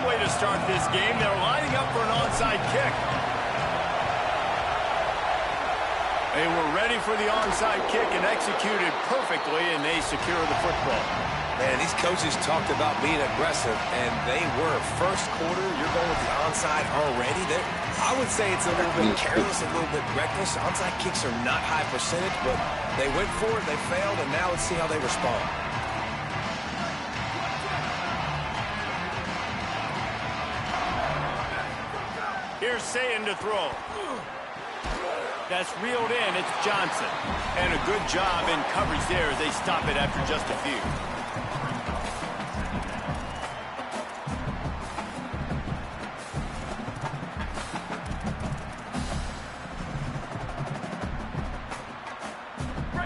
way to start this game. They're lining up for an onside kick. They were ready for the onside kick and executed perfectly, and they secure the football. Man, these coaches talked about being aggressive, and they were. First quarter, you're going with the onside already. I would say it's a little bit careless, a little bit reckless. Onside kicks are not high percentage, but they went for it, they failed, and now let's see how they respond. Here's Ncca to throw. That's reeled in. It's Johnson. And a good job in coverage there as they stop it after just a few.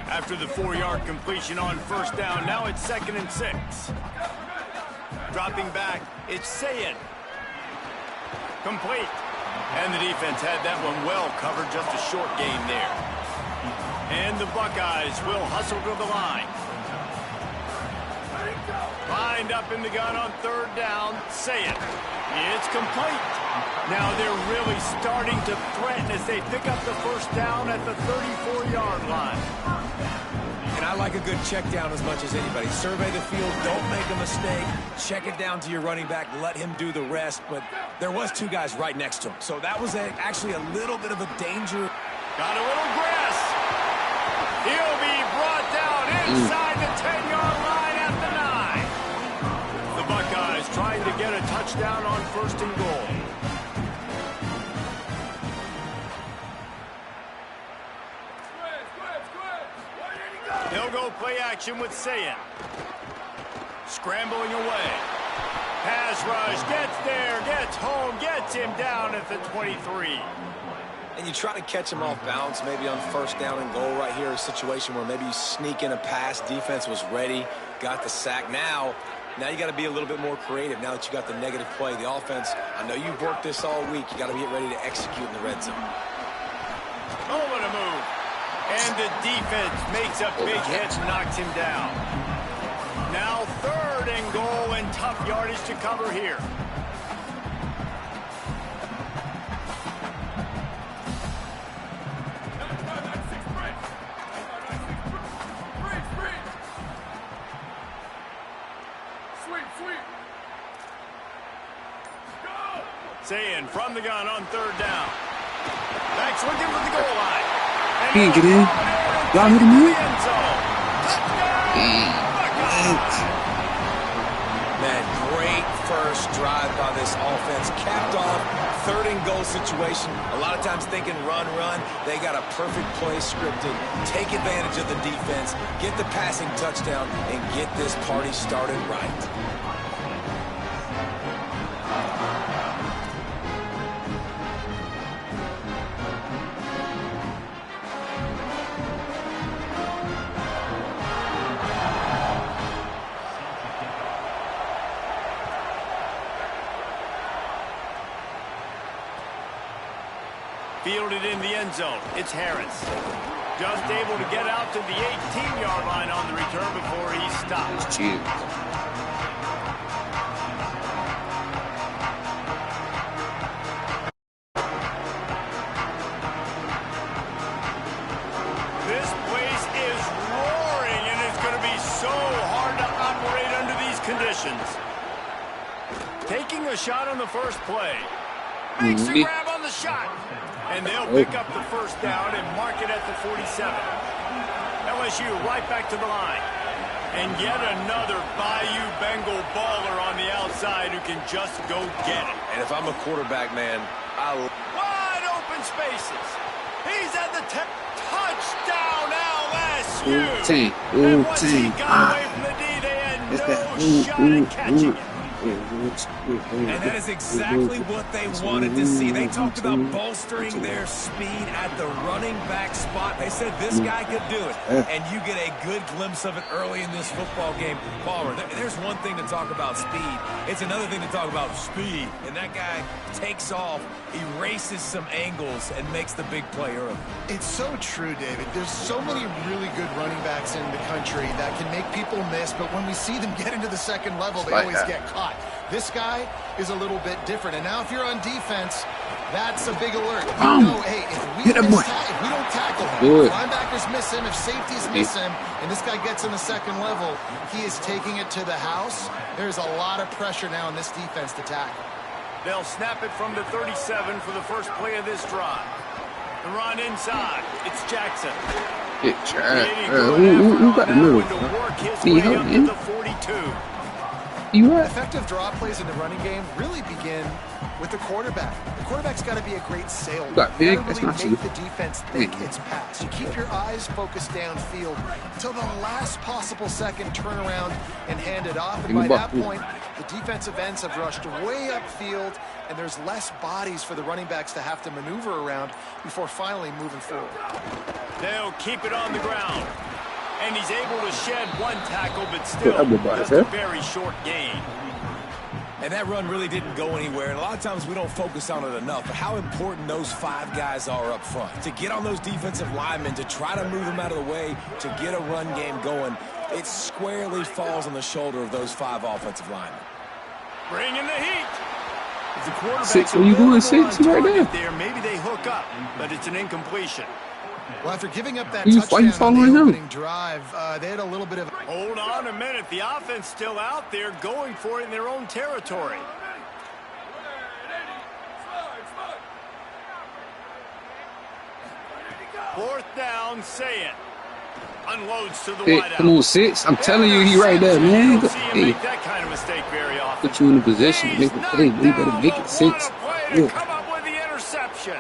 After the 4-yard completion on first down, now it's 2nd and 6. Dropping back, it's Ncca. Complete. And the defense had that one well covered, just a short gain there. And the Buckeyes will hustle to the line. Lined up in the gun on 3rd down, Ncca. It's complete. Now they're really starting to threaten as they pick up the first down at the 34-yard line. And I like a good check down as much as anybody. Survey the field, don't make a mistake. Check it down to your running back, let him do the rest. But there was 2 guys right next to him. So that was actually a little bit of a danger. Got a little grass. He'll be brought down inside the 10-yard line at the 9. The Buckeyes trying to get a touchdown on 1st and goal. They'll go play action with Ncca. Scrambling away. Pass rush, gets there, gets home, gets him down at the 23. And you try to catch him off balance, maybe on 1st down and goal right here, a situation where maybe you sneak in a pass, defense was ready, got the sack. Now you got to be a little bit more creative now that you got the negative play. The offense, I know you've worked this all week. You got to get ready to execute in the red zone. Oh, what a move. And the defense makes a big hit and knocks him down. Now 3rd and goal and tough yardage to cover here. Ncca from the gun on 3rd down. Backs looking for the goal line. He ain't get in. Y'all hit him in? Man, great first drive by this offense. Capped off, 3rd and goal situation. A lot of times thinking run. They got a perfect play scripted. Take advantage of the defense, get the passing touchdown, and get this party started right. Fielded in the end zone. It's Harris. Just able to get out to the 18-yard line on the return before he stops. This place is roaring, and it's going to be so hard to operate under these conditions. Taking a shot on the first play. Makes a grab on the shot. And they'll pick up the first down and mark it at the 47. LSU right back to the line. And yet another Bayou Bengal baller on the outside who can just go get it. And if I'm a quarterback, man, wide open spaces. He's at the touchdown LSU. And once he got away from the D, they had no shot at catching it. And that is exactly what they wanted to see. They talked about bolstering their speed at the running back spot. They said this guy could do it. And you get a good glimpse of it early in this football game. Palmer, there's one thing to talk about speed. It's another thing to talk about speed. And that guy takes off, erases some angles, and makes the big play early. It's so true, David. There's so many really good running backs in the country that can make people miss, but when we see them get into the second level, they always get caught. This guy is a little bit different. And now if you're on defense, that's a big alert. You know, hey, if we don't tackle him, if linebackers miss him, if safeties miss him, and this guy gets in the second level, he is taking it to the house. There's a lot of pressure now in this defense to tackle. They'll snap it from the 37 for the first play of this drive. The run inside. It's Jackson. Who got the middle? Need help, man. The 42. You right? Effective draw plays in the running game really begin with the quarterback. The quarterback's got to be a great salesman. Got big. You That's really not make you. the defense think it's pass. You keep your eyes focused downfield until the last possible second, turn around and hand it off. And by that point, the defensive ends have rushed way upfield, and there's less bodies for the running backs to have to maneuver around before finally moving forward. They'll keep it on the ground. And he's able to shed one tackle, but still just a very short gain. And that run really didn't go anywhere. And a lot of times we don't focus on it enough, but how important those 5 guys are up front. To get on those defensive linemen, to try to move them out of the way, to get a run game going, it squarely falls on the shoulder of those 5 offensive linemen. Bringing the heat. If the quarterback's 6, where you going 6 right there, maybe they hook up, but it's an incompletion. Well, after giving up that touchdown on the opening drive, they had a little bit of... Hold on a minute. The offense still out there going for it in their own territory. Fourth down, say it. Unloads to the wideout. Come on, 6. I'm telling you, he right there, man. Hey, make that kind of mistake very often. Put you in a position to make a play. You better make it 6. Come up with the interception.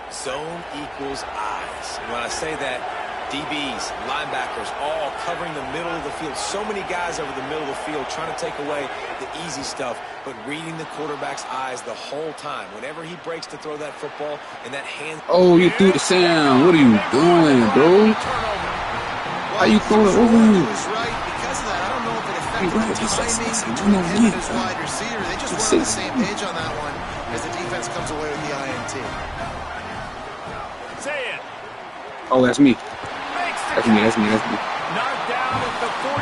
Zone equals eyes. When I say that, DBs, linebackers, all covering the middle of the field. So many guys over the middle of the field trying to take away the easy stuff, but reading the quarterback's eyes the whole time. Whenever he breaks to throw that football and that hand... Oh, you threw the sound. What are you doing, bro? How you throwing it over him? Right. Because of that, I don't know if it affected the timing between him and his wide receiver. They just weren't on the same page on that one as the defense comes away with the INT. Oh, that's me. That's me. Knocked down at the 44,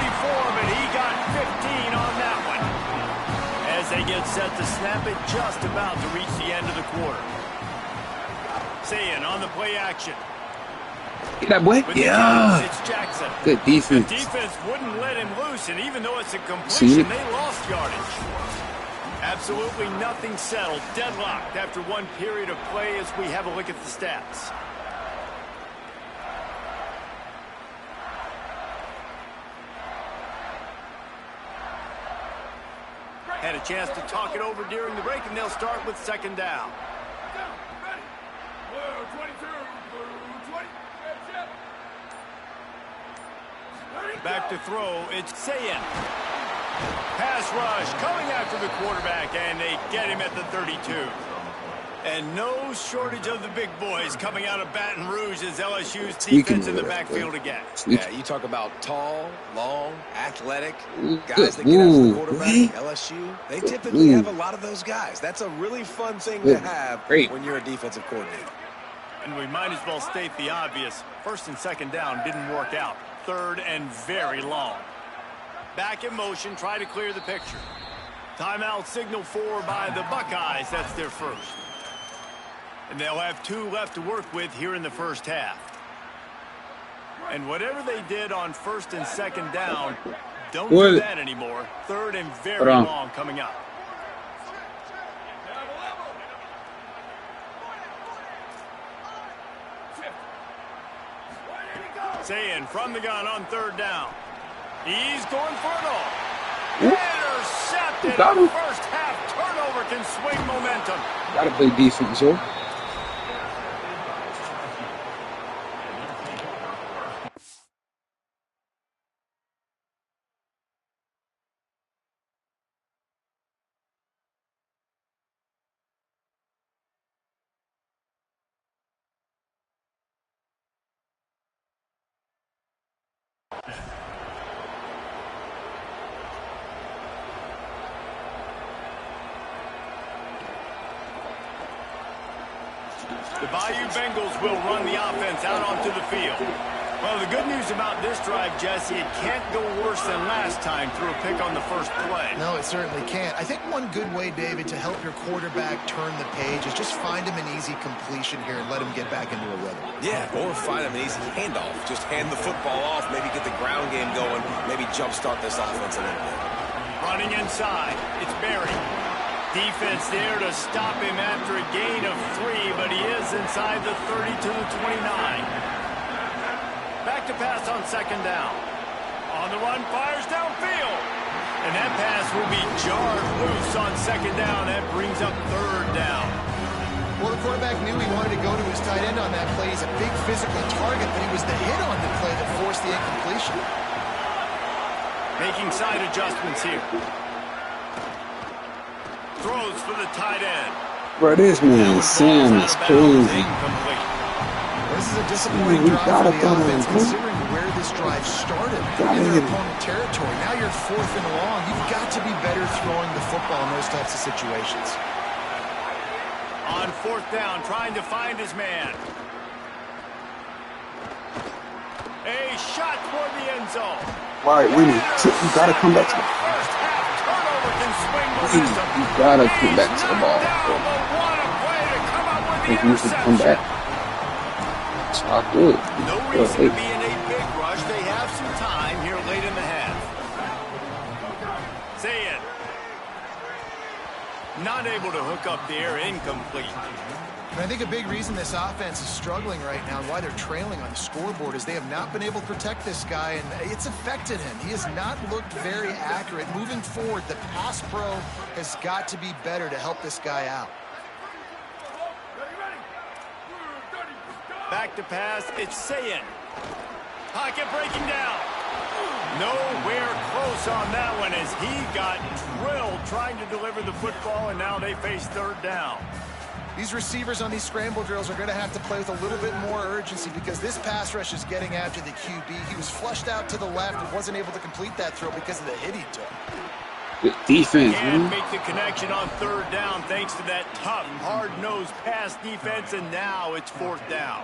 but he got 15 on that one. As they get set to snap it, just about to reach the end of the quarter. Sayin on the play action. Get that boy. Yeah. It's Jackson. Good defense. The defense wouldn't let him loose, and even though it's a completion, they lost yardage. Absolutely nothing settled. Deadlocked after one period of play as we have a look at the stats. Had a chance to talk it over during the break, and they'll start with second down. Back to throw, it's Ncca. Pass rush coming after the quarterback, and they get him at the 32. And no shortage of the big boys coming out of Baton Rouge as LSU's defense in the backfield again. Yeah, you talk about tall, long, athletic guys that get after the quarterback in LSU. They typically have a lot of those guys. That's a really fun thing to have when you're a defensive coordinator. And we might as well state the obvious. First and second down didn't work out. Third and very long. Back in motion, try to clear the picture. Timeout signal 4 by the Buckeyes. That's their first. And they'll have 2 left to work with here in the first half. And whatever they did on first and second down, don't do that anymore. Third and very long coming up. Sayin from the gun on third down. He's going for it all. Intercepted. Got him. First half turnover can swing momentum. Gotta play defense, yo. The Bayou Bengals will run the offense out onto the field. Well, the good news about this drive, Jesse, it can't go worse than last time through a pick on the first play. No, it certainly can't. I think one good way, David, to help your quarterback turn the page is just find him an easy completion here and let him get back into a rhythm. Yeah, or find him an easy handoff. Just hand the football off, maybe get the ground game going, maybe jumpstart this offense a little bit. Running inside, it's Barry. Defense there to stop him after a gain of 3, but he is inside the 30 to the 29. Back to pass on second down. On the run, fires downfield. And that pass will be jarred loose on second down. That brings up third down. Well, the quarterback knew he wanted to go to his tight end on that play. He's a big physical target, but he was the hit on the play that forced the incompletion. Making side adjustments here. Throws for the tight end. Bro, this man, Sam is crazy. This is a disappointing drive for the offense, considering where this drive started in their opponent territory. Now you're 4th and long. You've got to be better throwing the football in those types of situations. On 4th down, trying to find his man. A shot toward the end zone. All right, Winnie, you gotta come back to the ball. You gotta come back to the ball. I think you should come back. It's not good. No reason to be in a big rush. They have some time here late in the half. Say it. Not able to hook up there, incomplete. And I think a big reason this offense is struggling right now and why they're trailing on the scoreboard is they have not been able to protect this guy, and it's affected him. He has not looked very accurate. Moving forward, the pass pro has got to be better to help this guy out. Back to pass, it's Ncca. Pocket breaking down. Nowhere close on that one as he got drilled trying to deliver the football, and now they face third down. These receivers on these scramble drills are going to have to play with a little bit more urgency because this pass rush is getting after the QB. He was flushed out to the left and wasn't able to complete that throw because of the hit he took. Good defense, Can't make the connection on third down thanks to that tough, hard-nosed pass defense, and now it's 4th down.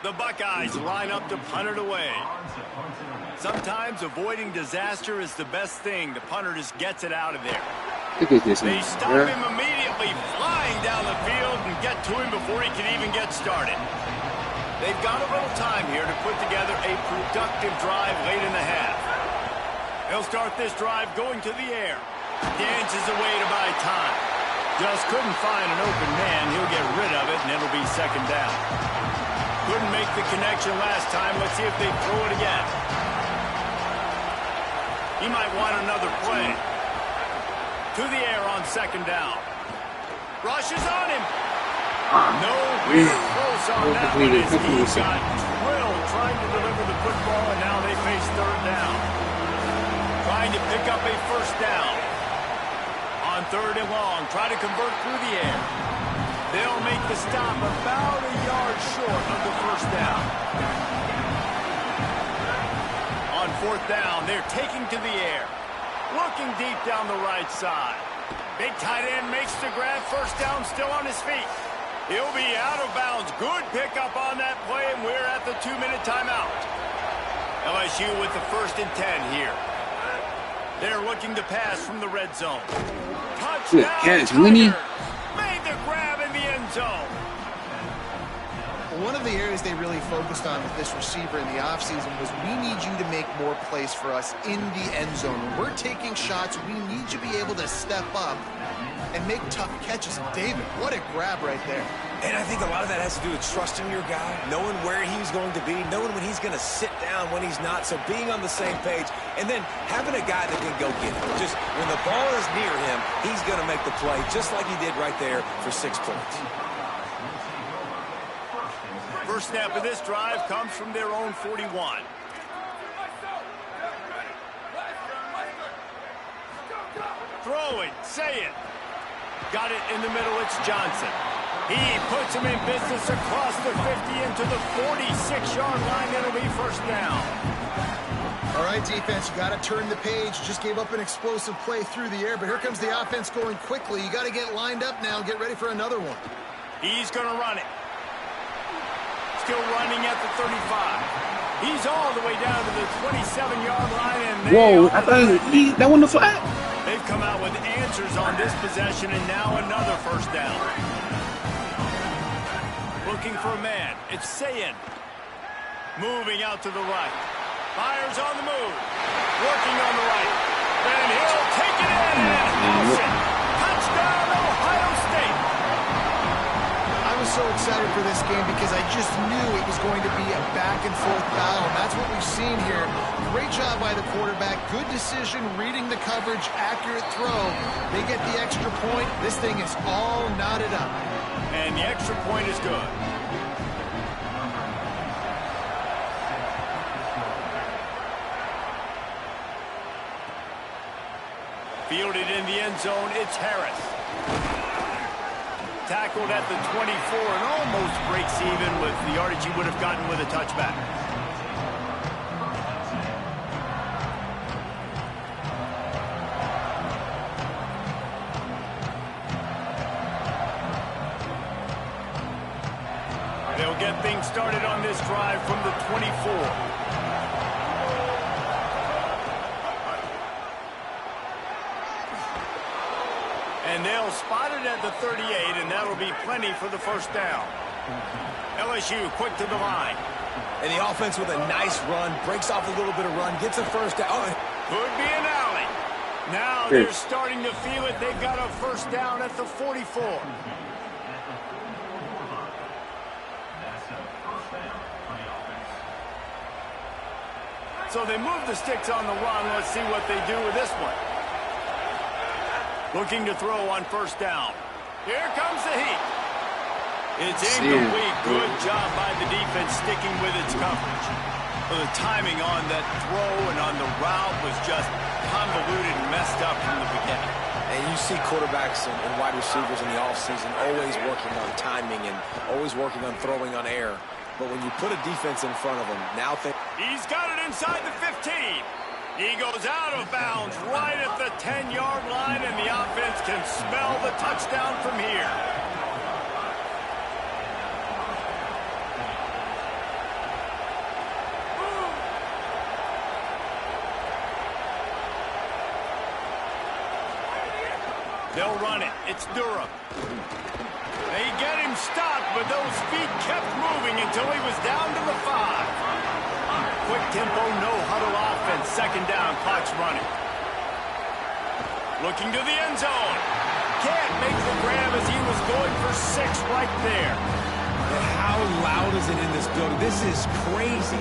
The Buckeyes line up to punt it away. Sometimes avoiding disaster is the best thing. The punter just gets it out of there. Look at this. They stop him immediately, flying down the field and get to him before he can even get started. They've got a little time here to put together a productive drive late in the half. They'll start this drive going to the air. Dances away to buy time. Just couldn't find an open man. He'll get rid of it, and it'll be second down. Couldn't make the connection last time. Let's see if they throw it again. He might want another play. To the air on second down. Rushes on him. Nowhere close on that one as he got drilled trying to deliver the football, and now they face third down. Trying to pick up a first down. On 3rd and long, try to convert through the air. They'll make the stop about a yard short of the first down. On 4th down, they're taking to the air. Looking deep down the right side. Big tight end makes the grab. First down, still on his feet. He'll be out of bounds. Good pickup on that play, and we're at the 2-minute timeout. LSU with the 1st and 10 here. They're looking to pass from the red zone. Touchdown, catch, Winnie. Made the grab in the end zone. One of the areas they really focused on with this receiver in the offseason was we need you to make more plays for us in the end zone. When we're taking shots, we need you to be able to step up and make tough catches. And David, what a grab right there. And I think a lot of that has to do with trusting your guy, knowing where he's going to be, knowing when he's going to sit down, when he's not. So being on the same page, and then having a guy that can go get it. Just when the ball is near him, he's going to make the play, just like he did right there for 6 points. First snap of this drive comes from their own 41. Throwing, say it. Got it in the middle, it's Johnson. He puts him in business across the 50 into the 46-yard line. It'll be first down. All right, defense, you got to turn the page. Just gave up an explosive play through the air, but here comes the offense going quickly. You got to get lined up now and get ready for another one. He's going to run it. Still running at the 35. He's all the way down to the 27-yard line, and whoa, I thought that wasn't a flag. They've come out with answers on this possession, and now another first down. Looking for a man. It's Ncca. Moving out to the right. Fires on the move. Working on the right. And he'll take it in and house it. Touchdown, Ohio State. I was so excited for this game because I just knew it was going to be a back-and-forth battle, and that's what we've seen here. Great job by the quarterback. Good decision, reading the coverage, accurate throw. They get the extra point. This thing is all knotted up. And the extra point is good. Fielded in the end zone, it's Harris. Tackled at the 24 and almost breaks even with the yardage he would have gotten with a touchback. They'll get things started on this drive from the 24. And they'll spot it at the 38, and that'll be plenty for the first down. LSU quick to the line. And the offense with a nice run, breaks off a little bit of run, gets a first down. Oh. Could be an alley. Now they're starting to feel it. They've got a first down at the 44. So they move the sticks on the run. Let's see what they do with this one. Looking to throw on first down. Here comes the heat. It's incomplete. Good job by the defense sticking with its coverage. Well, the timing on that throw and on the route was just convoluted and messed up from the beginning. And you see quarterbacks and wide receivers in the offseason always working on timing and always working on throwing on air. But when you put a defense in front of them, now he's got it inside the 15. He goes out of bounds right at the 10-yard line, and the offense can smell the touchdown from here. They'll run it. It's Durham. They get him stopped, but those feet kept moving until he was down to the 5. Quick tempo, no huddle offense. Second down, clock's running. Looking to the end zone. Can't make the grab as he was going for 6 right there. And how loud is it in this building? This is crazy.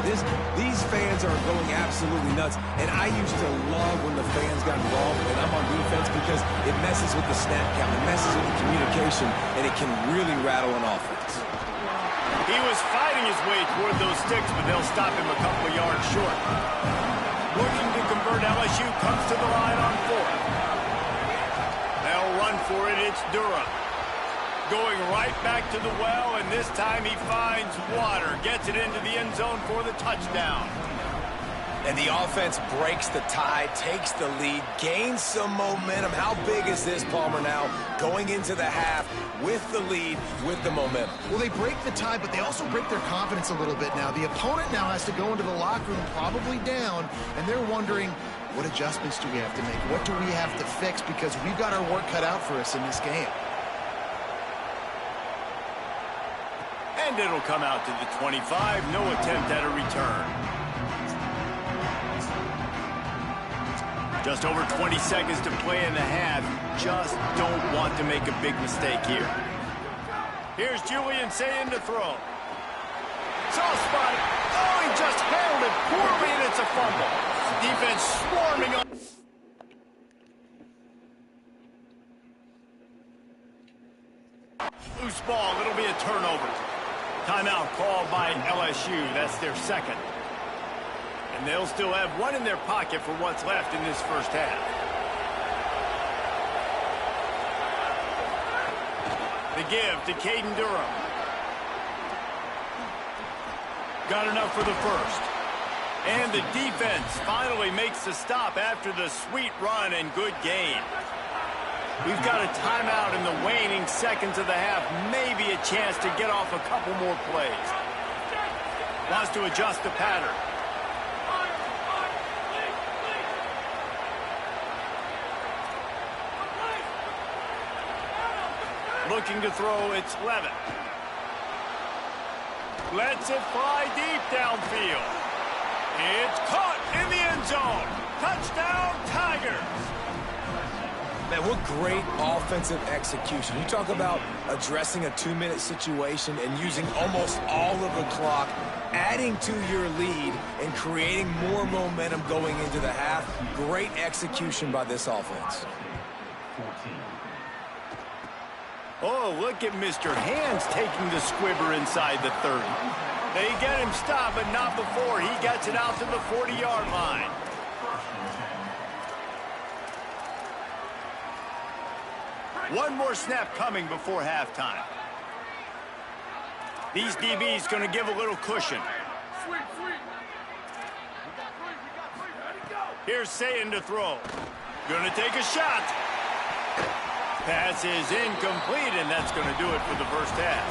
These fans are going absolutely nuts. And I used to love when the fans got involved when I'm on defense because it messes with the snap count. It messes with the communication, and it can really rattle an offense. He was fighting his way toward those sticks, but they'll stop him a couple of yards short. Looking to convert, LSU comes to the line on 4th. They'll run for it. It's Durham. Going right back to the well, and this time he finds water. Gets it into the end zone for the touchdown. And the offense breaks the tie, takes the lead, gains some momentum. How big is this, Palmer, now going into the half with the lead, with the momentum? Well, they break the tie, but they also break their confidence a little bit now. The opponent now has to go into the locker room probably down, and they're wondering, what adjustments do we have to make? What do we have to fix? Because we've got our work cut out for us in this game. And it'll come out to the 25. No attempt at a return. Just over 20 seconds to play in the half. Just don't want to make a big mistake here. Here's Ncca to throw. Soft spot. Oh, he just handled it poorly, and it's a fumble. Defense swarming on. Loose ball. It'll be a turnover. Timeout called by LSU. That's their second. And they'll still have one in their pocket for what's left in this first half. The give to Caden Durham. Got enough for the first. And the defense finally makes the stop after the sweet run and good gain. We've got a timeout in the waning seconds of the half. Maybe a chance to get off a couple more plays. Wants to adjust the pattern. looking to throw. It's Levitt. Lets it fly deep downfield. It's caught in the end zone. Touchdown, Tigers. Man, what great offensive execution. You talk about addressing a 2-minute situation and using almost all of the clock, adding to your lead and creating more momentum going into the half. Great execution by this offense. Oh, look at Mr. Hands taking the squibber inside the 30. They get him stopped, but not before he gets it out to the 40-yard line. One more snap coming before halftime. These DBs going to give a little cushion. Here's Sayin to throw. Going to take a shot. Pass is incomplete, and that's going to do it for the first half.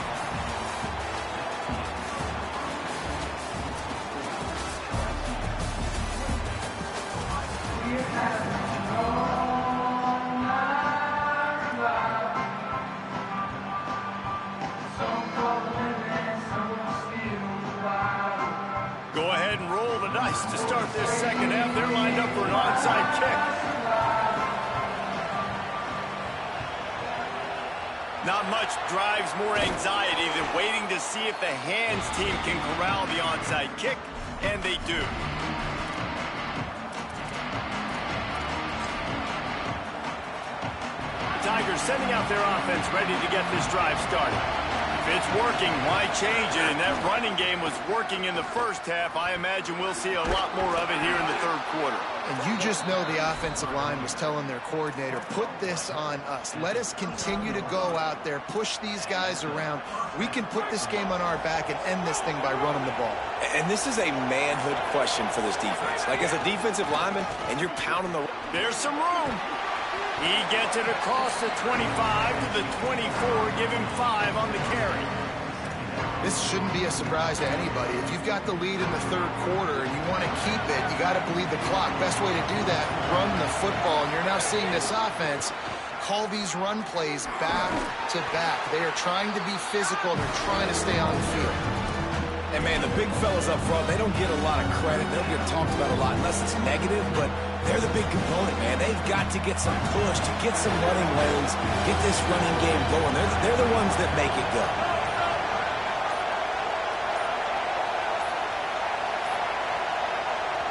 Go ahead and roll the dice to start this second half. They're lined up for an onside kick. Not much drives more anxiety than waiting to see if the Hands team can corral the onside kick, and they do. The Tigers sending out their offense ready to get this drive started. If it's working, why change it? And that running game was working in the first half. I imagine we'll see a lot more of it here in the third quarter. And you just know the offensive line was telling their coordinator, put this on us. Let us continue to go out there, push these guys around. We can put this game on our back and end this thing by running the ball. And this is a manhood question for this defense. Like, as a defensive lineman, and you're pounding the... There's some room. He gets it across the 25 to the 24, give him 5 on the carry. This shouldn't be a surprise to anybody. If you've got the lead in the third quarter and you want to keep it, you got to bleed the clock. Best way to do that, run the football. And you're now seeing this offense call these run plays back to back. They are trying to be physical. They're trying to stay on the field. And, man, the big fellas up front, they don't get a lot of credit. They don't get talked about a lot unless it's negative, but they're the big component, man. They've got to get some push, to get some running lanes, get this running game going. They're the ones that make it go.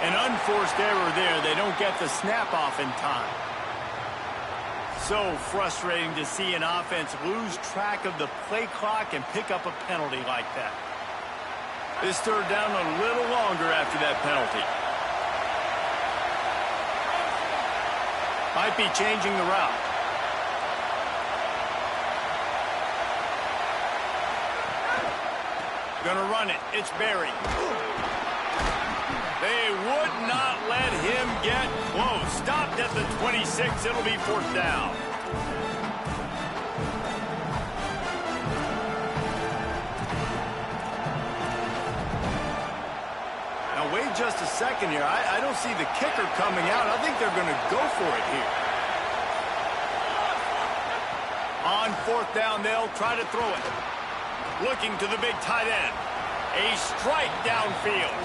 An unforced error there. They don't get the snap off in time. So frustrating to see an offense lose track of the play clock and pick up a penalty like that. This third down a little longer after that penalty. Might be changing the route. Gonna run it. It's Barry. They would not let him get close. Stopped at the 26. It'll be fourth down. Now, wait just a second here. I don't see the kicker coming out. I think they're going to go for it here. On fourth down, they'll try to throw it. Looking to the big tight end. A strike downfield.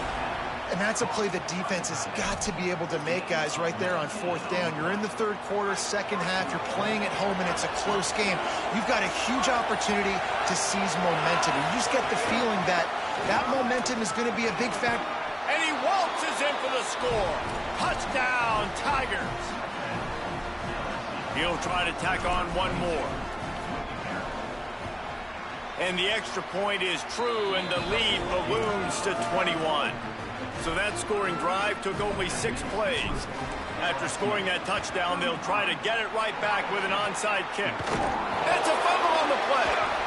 And that's a play the defense has got to be able to make, guys, right there on fourth down. You're in the third quarter, second half. You're playing at home, and it's a close game. You've got a huge opportunity to seize momentum. And you just get the feeling that that momentum is going to be a big factor. And he waltzes in for the score. Touchdown, Tigers. He'll try to tack on one more. And the extra point is true, and the lead balloons to 21. So that scoring drive took only 6 plays. After scoring that touchdown, they'll try to get it right back with an onside kick. It's a fumble on the play.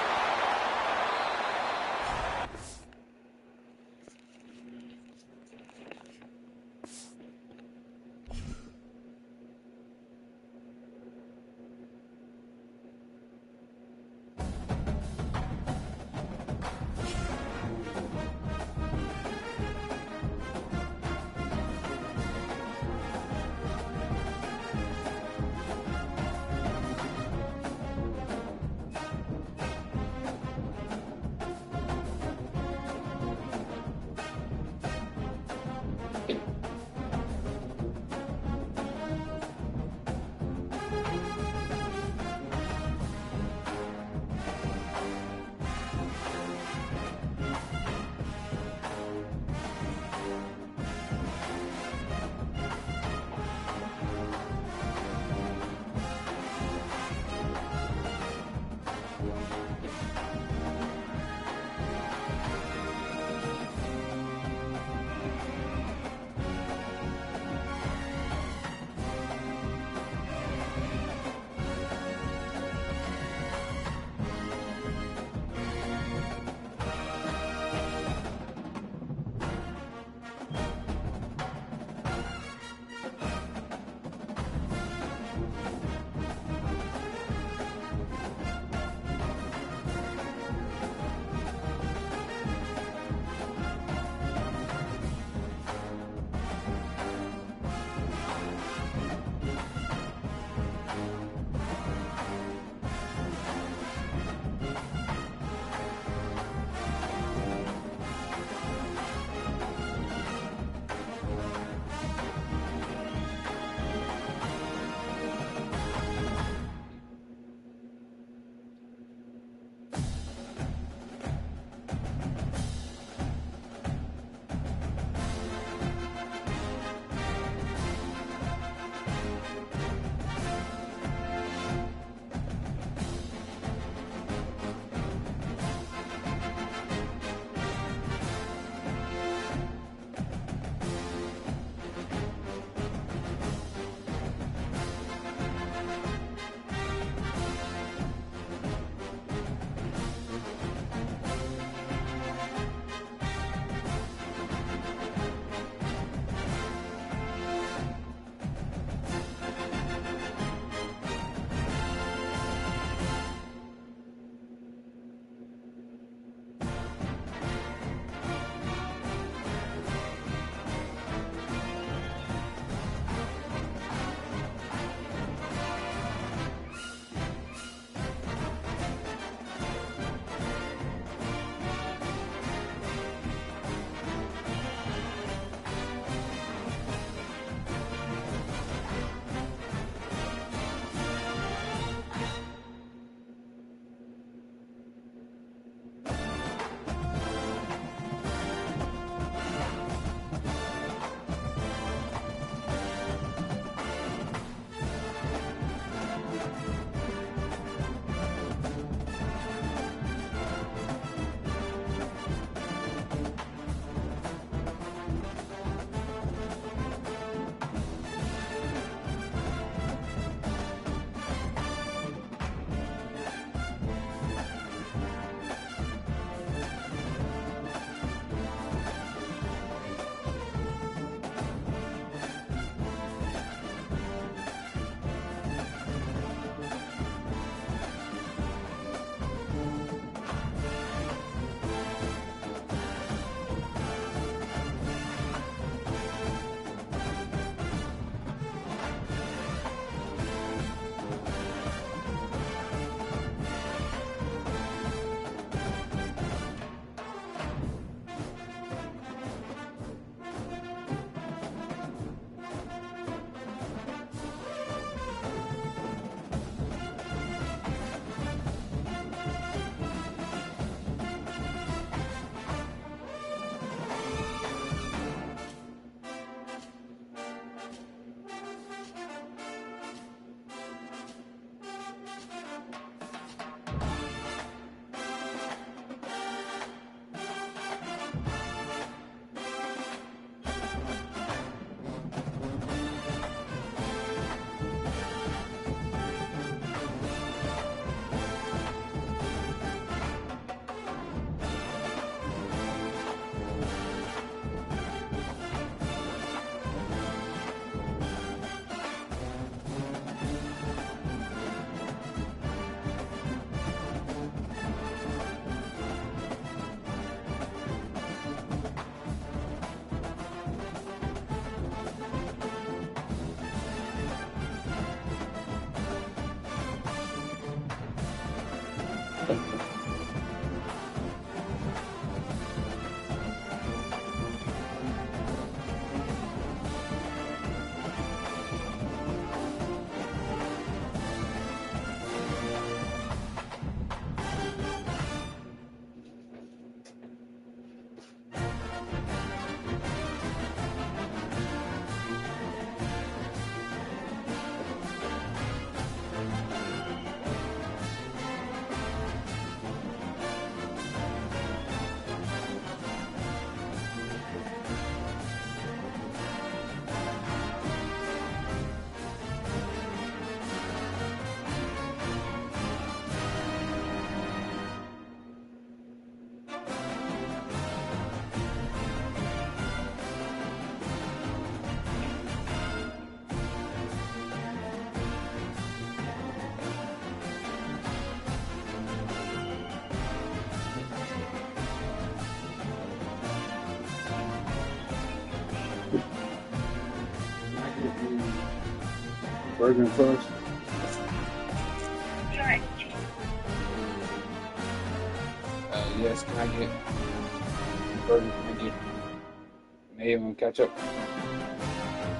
Burger first. Sure. Yes, can I get burger? Can I get mayo and ketchup?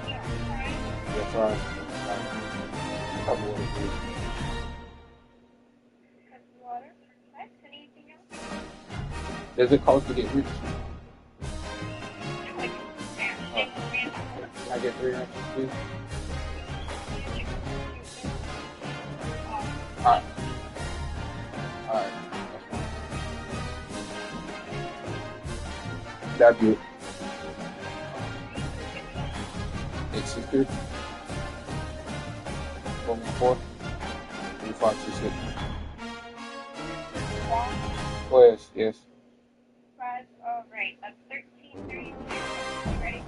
Yeah, fries. A couple of these. Cup of water. Perfect. Anything else? Does it cost to get rich? Like, Can I get 3 ounces, please? Alright. Alright. That'd be it. 863 414 3526. Oh, yes. fries. All right. That's 1332. Ready?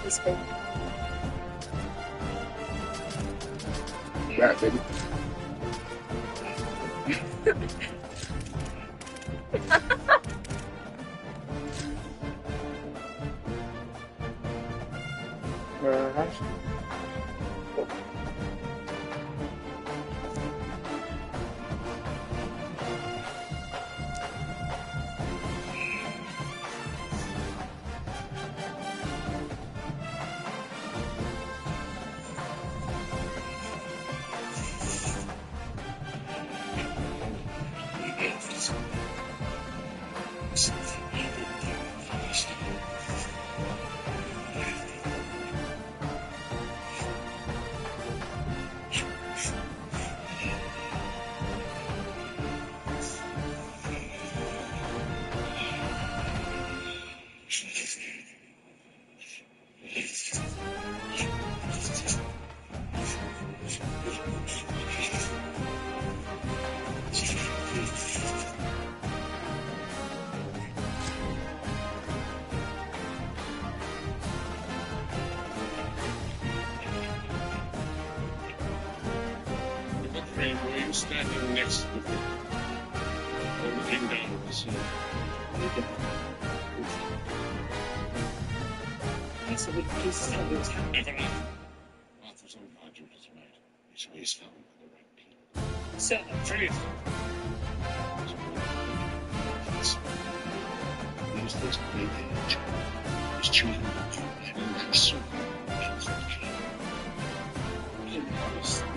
this way. Right, baby. Williams standing next to the field, looking down at the sea. That's a big piece of evidence. Never mind. Arthur's own argument is right. He's always found the right people. So, Faith! Use this great age. His children and her son. He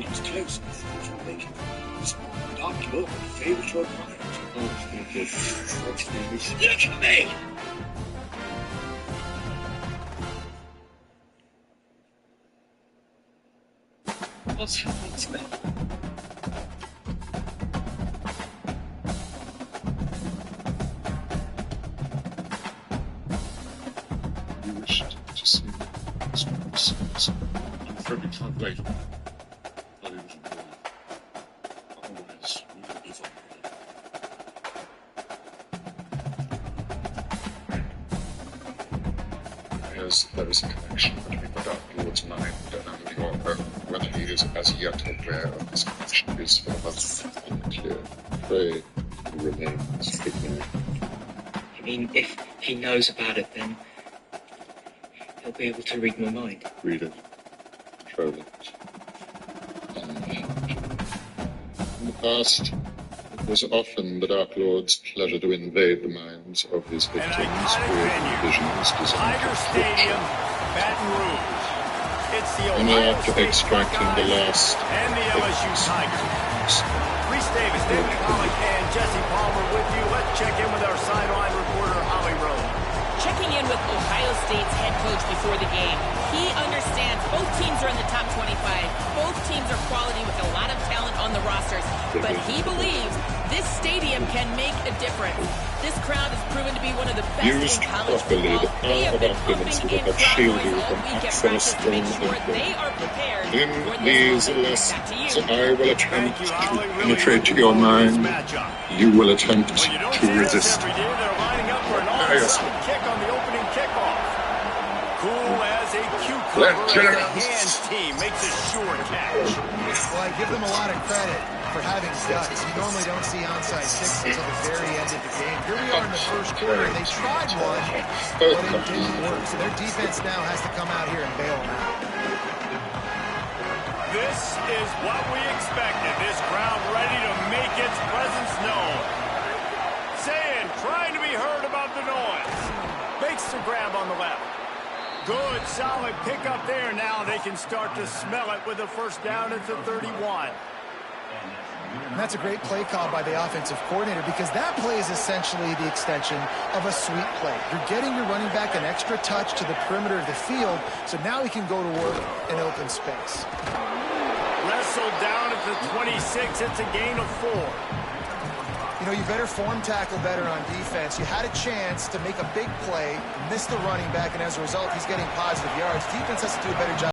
was close. Dark Lord, favourite your mind. Look at me! What's happening to me? You wished to see me. I'm afraid we can't wait. But it was wrong. Otherwise, we would live on. There is a connection between the Dark Lord's mind and your own. Whether he is as yet aware of this connection is for us unclear. Pray he remains ignorant. I mean, if he knows about it, then he'll be able to read my mind. Read it. Control it. In the past, it was often the Dark Lord's pleasure to invade the minds of his victims with visions designed Tiger to Stadium, torture. Baton Rouge. It's the Only Ohio after State extracting the Buckeyes last and the LSU Tigers. Reese Davis, David Pollock, and Jesse Palmer with you. Let's check in with our sideline reporter, Holly Rowe. Checking in with Ohio State's head coach before the game. He understands both teams are in the top 25. Both teams are quality with a lot of talent on the rosters. But he believes this stadium can make a difference. This crowd has proven to be one of the best Used in college properly, football. the They have power been of pumping arguments in would have crowd shielded noise you all from week at access practice to make from sure the they are prepared In for these this moment. lessons, Back to you. I will attempt Thank you, Holly. to Really penetrate looking your forward to this mind. matchup. You will attempt Well, you don't to see this resist. every day. They're lining up for an Yes. onside kick on the opening kickoff. Cool as a cucumber Let's as get the it. hands team makes a sure catch. Well, I give them a lot of credit for having guts. You normally don't see onside kicks until the very end of the game. Here we are in the first quarter, and they tried one, but it didn't work. So their defense now has to come out here and bail them out. This is what we expected. This crowd ready to make its presence known. Saying, trying to be heard about the noise. Makes the grab on the left. Good, solid pickup there. Now they can start to smell it with a first down at the 31. And that's a great play call by the offensive coordinator because that play is essentially the extension of a sweep play. You're getting your running back an extra touch to the perimeter of the field, so now he can go to work in open space. Wrestled down at the 26. It's a gain of 4. You know, you better form tackle better on defense. You had a chance to make a big play, missed the running back, and as a result, he's getting positive yards. Defense has to do a better job.